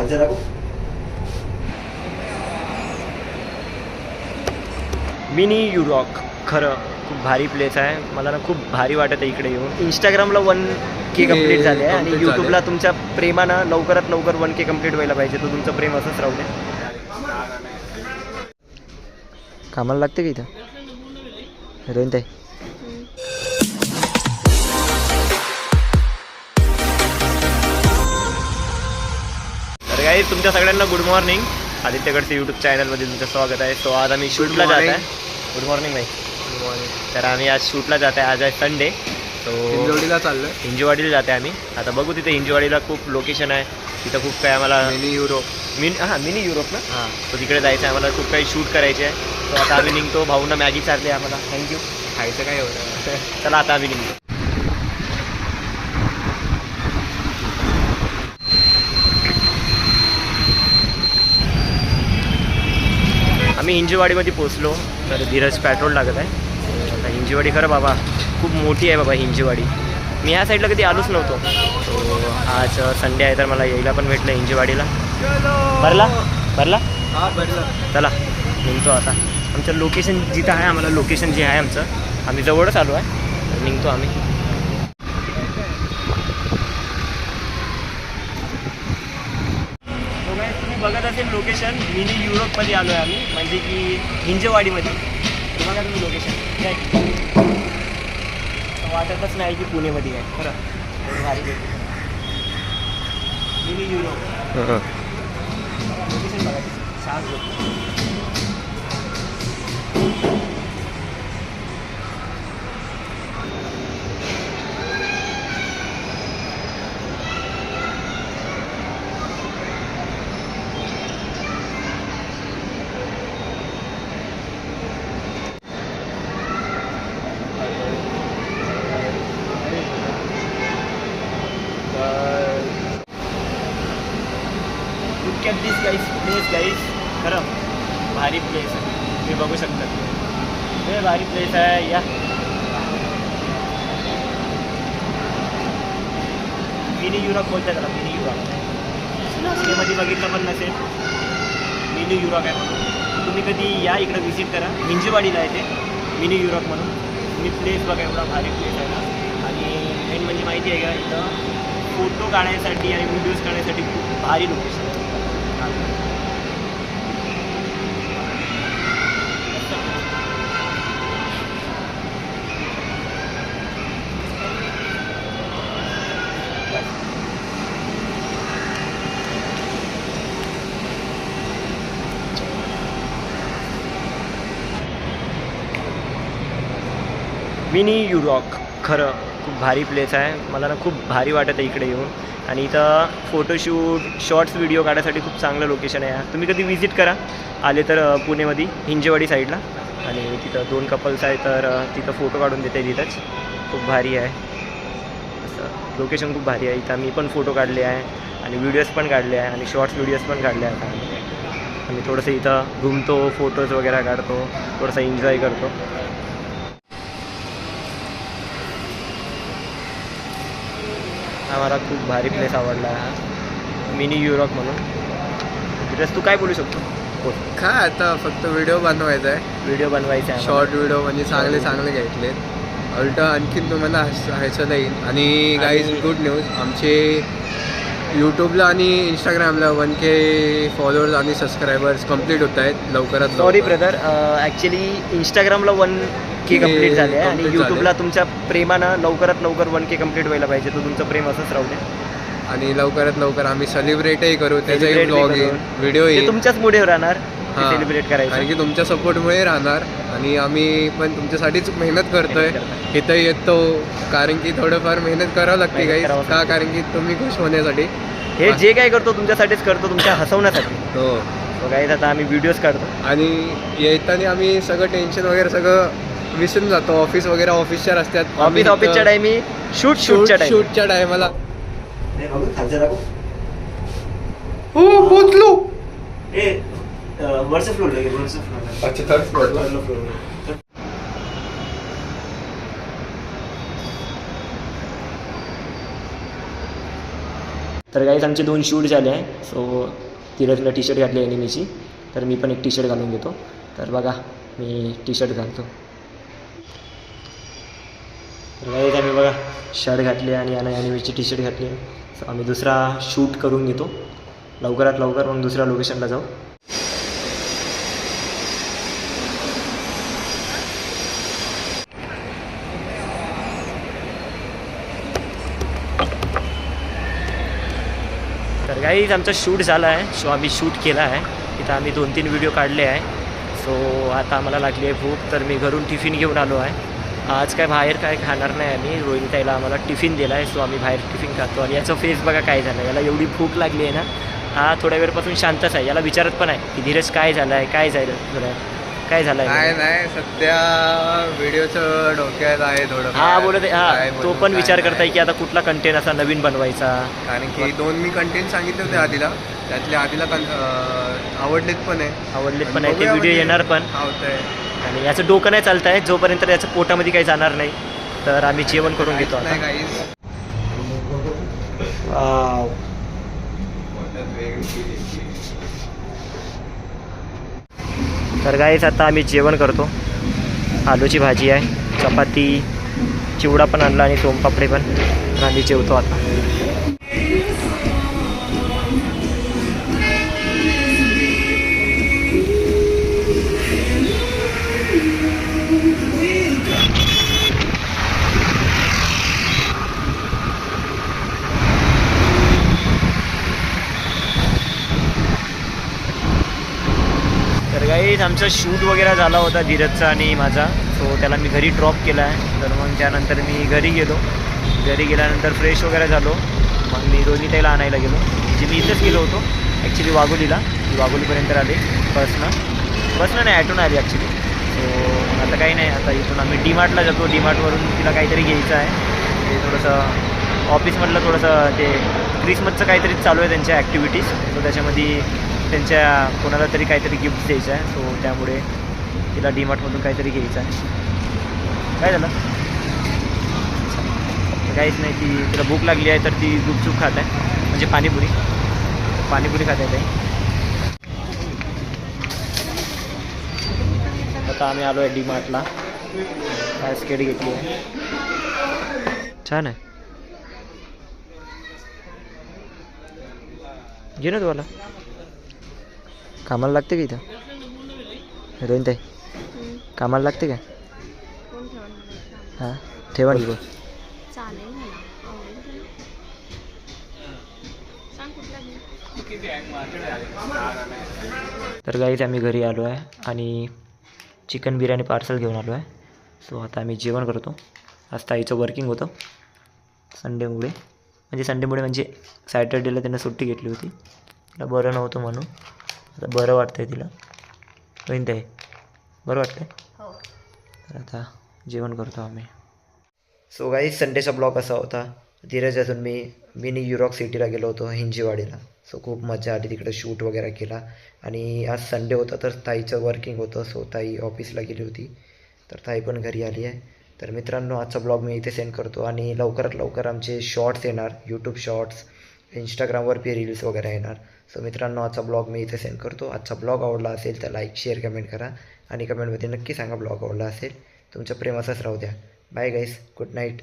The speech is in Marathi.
खालचं दाखव. मिनी युरॉक खरं खूप भारी प्लेस आहे. मला ना खूप भारी वाटत आहे इकडे येऊन. इंस्टाग्रामला 1K कंप्लीट झाले आहे आणि यूट्यूबला तुमच्या प्रेमानं लवकरात लवकर 1K कंप्लीट व्हायला पाहिजे. तर तुमचं प्रेम असंच राहू दे. कामाला लागते का इथं हिरोईन ताई? तर काही तुमच्या सगळ्यांना गुड मॉर्निंग. आदित्यगडचे यूट्यूब चॅनलमध्ये तुमचं स्वागत आहे. सो आज आम्ही शूटला जात आहे. गुड मॉर्निंग भाई. Good morning. तर आम्ही आज शूटला जात आहे. आज आहे संडे. सो हिंजवडीला चाललं. हिंजवाडीला जाते आम्ही. आता बघू तिथे हिंजवाडीला खूप लोकेशन आहे. तिथं खूप काही आम्हाला मिनी युरोप. मिनी युरोप ना. हां, तो तिकडे जायचं आहे आम्हाला. खूप काही शूट करायचे आहे. तो आता आम्ही निघतो. भाऊंना मॅगी चालली आहे आम्हाला. थँक्यू. खायचं काय एवढं. चला आता आम्ही निघतो. आम्ही हिंजवाडीमध्ये पोचलो. तर धीरज पेट्रोल लागत आहे. आता हिंजवाडी खरं बाबा खूप मोठी आहे बाबा हिंजवाडी. मी ह्या साईडला कधी आलोच नव्हतो. तो आज संडे आहे तर मला यायला पण भेटलं हिंजवाडीला. भरला हां बरं. चला निघतो आता. आमचं लोकेशन जिथं आहे आम्हाला लोकेशन जे आहे आमचं आम्ही जवळच आलो आहे. तर निघतो आम्ही. तुम्ही बघत असेल लोकेशन मिनी युरोपमध्ये आलो आहे आम्ही. म्हणजे की हिंजवाडीमध्ये. बघा तुम्ही लोकेशन काय वाटतच नाही की पुणेमध्ये आहे. खरं भारी मिनी युरोप लोकेशन बघा. शांत लुक ॲट दिस प्लेस गाईस. खरं भारी प्लेस आहे. तुम्ही बघू शकता. हे भारी प्लेस आहे. या मिनी युरॉक बोलतात त्याला. मिनी युरॉक सिनेमध्ये बघितलं पण नसेल. मिनी युरॉक आहे म्हणून तुम्ही कधी या इकडं व्हिजिट करा. हिंजवाडीला आहे ते मिनी युरॉक म्हणून. तुम्ही प्लेस बघा एवढा भारी प्लेस आहे ना. आणि मेन म्हणजे माहिती आहे का इथं फोटो काढण्यासाठी आणि व्हिडिओज काढण्यासाठी खूप भारी लोकेशन आहे. मिनी युरॉक खरं खूप भारी प्लेस आहे. मला ना खूप भारी वाटत आहे इकडे येऊन. आणि इथं फोटोशूट शॉर्ट्स व्हिडिओ काढण्यासाठी खूप चांगलं लोकेशन आहे. तुम्ही कधी विजिट करा आले तर पुणेमध्ये हिंजवाडी साईडला. आणि तिथं 2 कपल्स आहे तर तिथं फोटो काढून देते तिथंच. खूप भारी आहे. असं लोकेशन खूप भारी आहे. इथं मी पण फोटो काढले आहे आणि व्हिडिओज पण काढले आहे आणि शॉर्ट्स व्हिडिओज पण काढले आहेत. आम्ही थोडंसं इथं घुमतो, फोटोज वगैरे काढतो, थोडंसं एन्जॉय करतो. हा मला खूप भारी प्लेस आवडला हा मिनी युरॉक म्हणून. तिथेच तू काय बोलू शकतो? काय आता फक्त व्हिडिओ बनवायचा आहे. व्हिडिओ बनवायचा आहे. शॉर्ट व्हिडिओ म्हणजे चांगले घेतले. उलट आणखीन तुम्हाला हसायचं येईल. आणि गाईज गुड न्यूज. आमचे यूट्यूबला आणि इंस्टाग्रामला 1K फॉलोअर्स आणि सबस्क्रायबर्स कंप्लीट होत आहेत लवकरात. सॉरी ब्रदर, ॲक्च्युली इंस्टाग्रामला 1K कंप्लीट झाले आहे आणि यूट्यूबला तुमच्या प्रेमानं लवकरात लवकर 1K कंप्लीट व्हायला पाहिजे. तर तुमचं प्रेम असंच राहू दे. आणि लवकरात लवकर आम्ही सेलिब्रेटही करू. त्याचाही ब्लॉग येईल, व्हिडिओ येईल. तुमच्याच मुळे राहणार सेलिब्रेट करायचं. कारण की तुमच्या सपोर्टमुळे राहणार. आणि आम्ही पण तुमच्यासाठीच मेहनत करतोय. इथं येतो कारण की थोडंफार मेहनत करावं लागते काही का, कारण की तुम्ही खुश होण्यासाठी. हे जे काय करतो तुमच्यासाठीच करतो, तुमच्या हसवण्यासाठी. हो काही आता आम्ही व्हिडिओज काढतो. आणि येताना आम्ही सगळं टेन्शन वगैरे सगळं विसरून जातो. ऑफिस वगैरे ऑफिसच्या रस्त्यात ऑफिसच्या टाइमी शूटच्या टायमाला हो पोचलो. वरच्या फ्लोअरला गेलो. अच्छा थर्ड फ्लोअरला. तर गाईज आमचे 2 शूट झाले आहे. सो धीरजला टी शर्ट घातली एनिमीची, तर मी पण एक टी शर्ट घालून घेतो. तर बघा मी टी शर्ट घालतो. तर गाईज आम्ही बघा शर्ट घातली आणि यानं एनिमीची टी शर्ट घातली आहे. सो आम्ही दुसरा शूट करून घेतो लवकरात लवकर, मग दुसऱ्या लोकेशनला जाऊ. तर गाईज आमचा शूट झाला आहे. सो आम्ही शूट केला आहे. इथं आम्ही 2-3 व्हिडिओ काढले आहे. सो आता आम्हाला लागली आहे भूक, तर मी घरून टिफिन घेऊन आलो आहे. आज काय बाहेर काय खाणार नाही आम्ही. रोहिणीताईला आम्हाला टिफिन दिला आहे. सो आम्ही बाहेर टिफिन खातो. आणि याचा फेस बघा काय झालं, याला एवढी भूक लागली आहे ना, हा थोड्या वेळपासून शांतच आहे. याला विचारत पण आहे की धीरज काय झालं आहे, काय झालं तुला, काय झालं आहे. नाही सध्या व्हिडिओचं डोक्यात आहे थोडं. हा बोलत आहे. हा तो पण विचार करताय की आता कुठला कंटेंट असा नवीन बनवायचा. कारण की 2 मी कंटेंट सांगितले होते आधीला, त्यातले आधीला आवडलेत पण आहे ते व्हिडिओ येणार पण. आवडतंय आणि याचं डोकं नाही चालत आहे जोपर्यंत याच्या पोटामध्ये काही जाणार नाही. तर आम्ही जेवण करून घेतो आता. वाव. तर गाईस आता आम्ही जेवण करतो. आलूची भाजी आहे, चपाती, चिवडा पण आणला आणि सोमपापडी पण. तर आम्ही जेवतो आता. तर गाईज आमचा शूट वगैरे झाला होता धीरजचा आणि माझा. सो त्याला मी घरी ड्रॉप केला आहे. तर मग त्यानंतर मी घरी गेल्यानंतर फ्रेश वगैरे झालो. मग मी रोहिणीताईला आणायला गेलो. म्हणजे मी इथंच गेलो होतो ॲक्च्युली वाघोलीला. मी वाघोलीपर्यंत आले बसनं नाही ॲटोनं आली ॲक्च्युली. सो आता काही नाही, आता इथून आम्ही डीमार्टला जातो. डीमार्टवरून तिला काहीतरी घ्यायचं आहे. ते थोडंसं ऑफिसमधलं थोडंसं ते क्रिसमसचं काहीतरी चालू आहे त्यांच्या ॲक्टिव्हिटीज. सो त्याच्यामध्ये त्यांच्या कोणाला तरी काहीतरी गिफ्ट द्यायचं आहे. सो त्यामुळे तिला डीमार्टमधून काहीतरी घ्यायचं आहे. काय झालं काहीच नाही. तिला भूक लागली आहे तर ती गुपचूप खात आहे, म्हणजे पाणीपुरी खात आहे ताई. आता आम्ही आलो आहे डीमार्टला. बास्केट घेतली आहे, छान आहे. घे ना तुम्हाला कामाला लागते का इथं रोहिणताई? कामाला लागते का? हां ठेवा ना. तर गाईज आम्ही घरी आलो आहे आणि चिकन बिर्याणी पार्सल घेऊन आलो आहे. सो आता आम्ही जेवण करतो. आज ताईचं वर्किंग होतं संडेमुळे, म्हणजे सॅटर्डेला त्यांना सुट्टी घेतली होती. तिला बरं नव्हतं म्हणून. आता बरं वाटतं आहे तिला. रोहिणताई बरं वाटतं आहे? तर आता जेवण करतो आम्ही. सो गाईज संडेचा ब्लॉग असा होता. धीरज अजून मी मिनी युरॉक सिटीला गेलो होतो हिंजीवाडीला. सो खूप मजा आली, तिकडे शूट वगैरे केला. आणि आज संडे होता तर ताईचं वर्किंग होतं. सो ताई ऑफिसला गेली होती, तर ताई पण घरी आली आहे. तर मित्रांनो आजचा ब्लॉग मी इथे सेंड करतो. आणि लवकरात लवकर आमचे शॉर्ट्स येणार, यूट्यूब शॉर्ट्स, इंस्टाग्रामवर बी रील्स वगैरे येणार. सो मित्रांनो आजचा ब्लॉग मी इथे सेंड करतो. आजचा ब्लॉग आवडला असेल तर लाईक शेअर कमेंट करा. आणि कमेंटमध्ये नक्की सांगा ब्लॉग आवडला असेल. तुमचं प्रेम असंच राहू द्या. बाय गाईस, गुड नाईट.